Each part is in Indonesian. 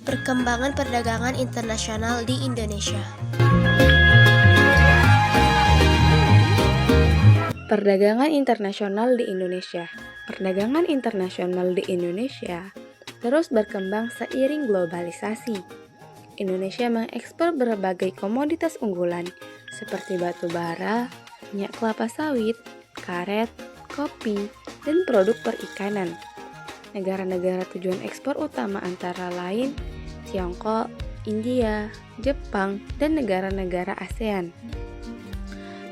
Perkembangan perdagangan internasional di Indonesia. Perdagangan internasional di Indonesia. Perdagangan internasional di Indonesia terus berkembang seiring globalisasi. Indonesia mengekspor berbagai komoditas unggulan seperti batu bara, minyak kelapa sawit, karet, kopi, dan produk perikanan. Negara-negara tujuan ekspor utama antara lain Tiongkok, India, Jepang, dan negara-negara ASEAN.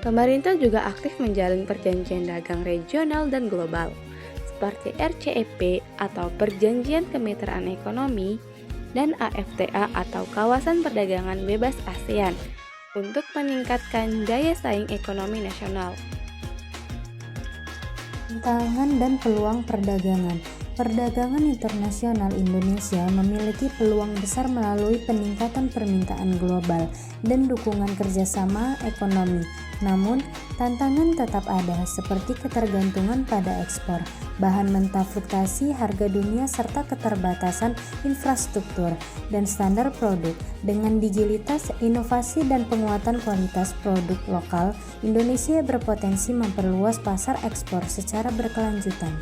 Pemerintah juga aktif menjalin perjanjian dagang regional dan global, seperti RCEP atau Perjanjian Kemitraan Ekonomi dan AFTA atau Kawasan Perdagangan Bebas ASEAN untuk meningkatkan daya saing ekonomi nasional. Tantangan dan peluang perdagangan. Perdagangan internasional Indonesia memiliki peluang besar melalui peningkatan permintaan global dan dukungan kerjasama ekonomi. Namun, tantangan tetap ada seperti ketergantungan pada ekspor, bahan mentah fluktuasi harga dunia serta keterbatasan infrastruktur dan standar produk. Dengan digitalitas, inovasi dan penguatan kualitas produk lokal, Indonesia berpotensi memperluas pasar ekspor secara berkelanjutan.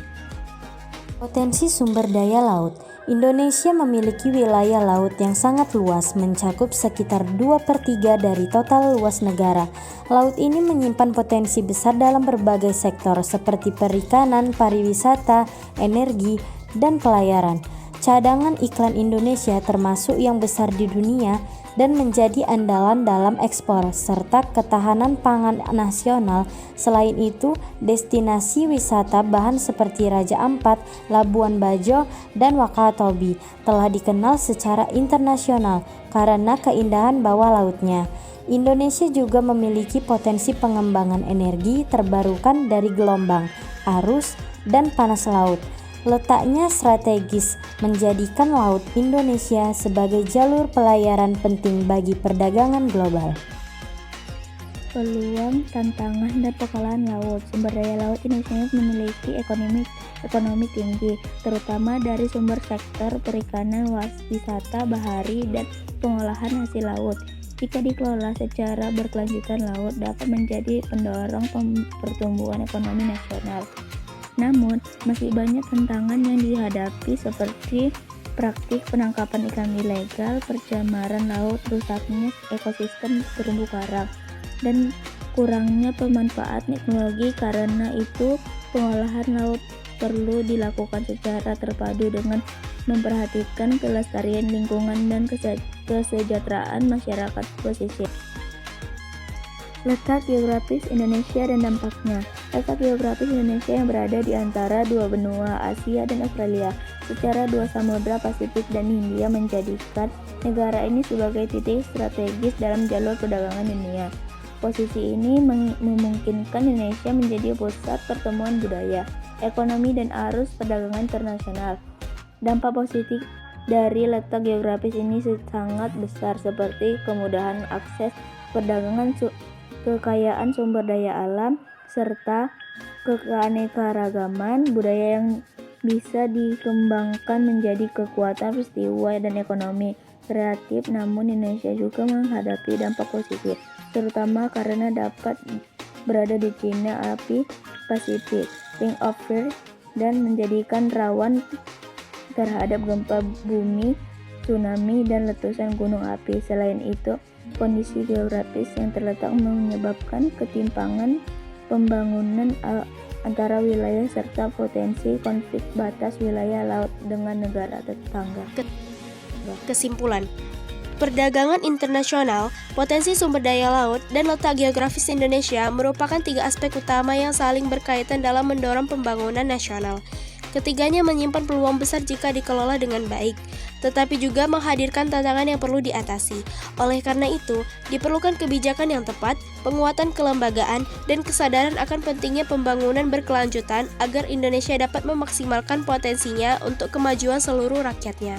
Potensi sumber daya laut. Indonesia memiliki wilayah laut yang sangat luas, mencakup sekitar 2/3 dari total luas negara. Laut ini menyimpan potensi besar dalam berbagai sektor seperti perikanan, pariwisata, energi, dan pelayaran. Cadangan iklan Indonesia termasuk yang besar di dunia dan menjadi andalan dalam ekspor serta ketahanan pangan nasional. Selain itu, destinasi wisata bahan seperti Raja Ampat, Labuan Bajo, dan Wakatobi telah dikenal secara internasional karena keindahan bawah lautnya. Indonesia juga memiliki potensi pengembangan energi terbarukan dari gelombang, arus, dan panas laut. Letaknya strategis menjadikan Laut Indonesia sebagai jalur pelayaran penting bagi perdagangan global. Peluang, tantangan, dan pengolahan laut. Sumber daya laut Indonesia memiliki ekonomi tinggi, terutama dari sumber sektor perikanan, wisata bahari, dan pengolahan hasil laut. Jika dikelola secara berkelanjutan, laut dapat menjadi pendorong pertumbuhan ekonomi nasional. Namun, masih banyak tantangan yang dihadapi seperti praktik penangkapan ikan ilegal, pencemaran laut, rusaknya ekosistem terumbu karang, dan kurangnya pemanfaatan teknologi. Karena itu, pengolahan laut perlu dilakukan secara terpadu dengan memperhatikan kelestarian lingkungan dan kesejahteraan masyarakat pesisir. Letak geografis Indonesia dan dampaknya. Letak geografis Indonesia yang berada di antara dua benua, Asia dan Australia, secara dua samudra Pasifik dan Hindia, menjadikan negara ini sebagai titik strategis dalam jalur perdagangan dunia. Posisi ini memungkinkan Indonesia menjadi pusat pertemuan budaya, ekonomi, dan arus perdagangan internasional. Dampak positif dari letak geografis ini sangat besar, seperti kemudahan akses perdagangan, kekayaan sumber daya alam, serta keanekaragaman budaya yang bisa dikembangkan menjadi kekuatan peristiwa dan ekonomi kreatif. Namun Indonesia juga menghadapi dampak positif, terutama karena dapat berada di Cina Api Pasifik, Ring of Fire, dan menjadikan rawan terhadap gempa bumi, tsunami, dan letusan gunung api. Selain itu, kondisi geografis yang terletak menyebabkan ketimpangan pembangunan antara wilayah serta potensi konflik batas wilayah laut dengan negara tetangga. Kesimpulan, perdagangan internasional, potensi sumber daya laut, dan letak geografis Indonesia merupakan tiga aspek utama yang saling berkaitan dalam mendorong pembangunan nasional. Ketiganya menyimpan peluang besar jika dikelola dengan baik, tetapi juga menghadirkan tantangan yang perlu diatasi. Oleh karena itu, diperlukan kebijakan yang tepat, penguatan kelembagaan, dan kesadaran akan pentingnya pembangunan berkelanjutan agar Indonesia dapat memaksimalkan potensinya untuk kemajuan seluruh rakyatnya.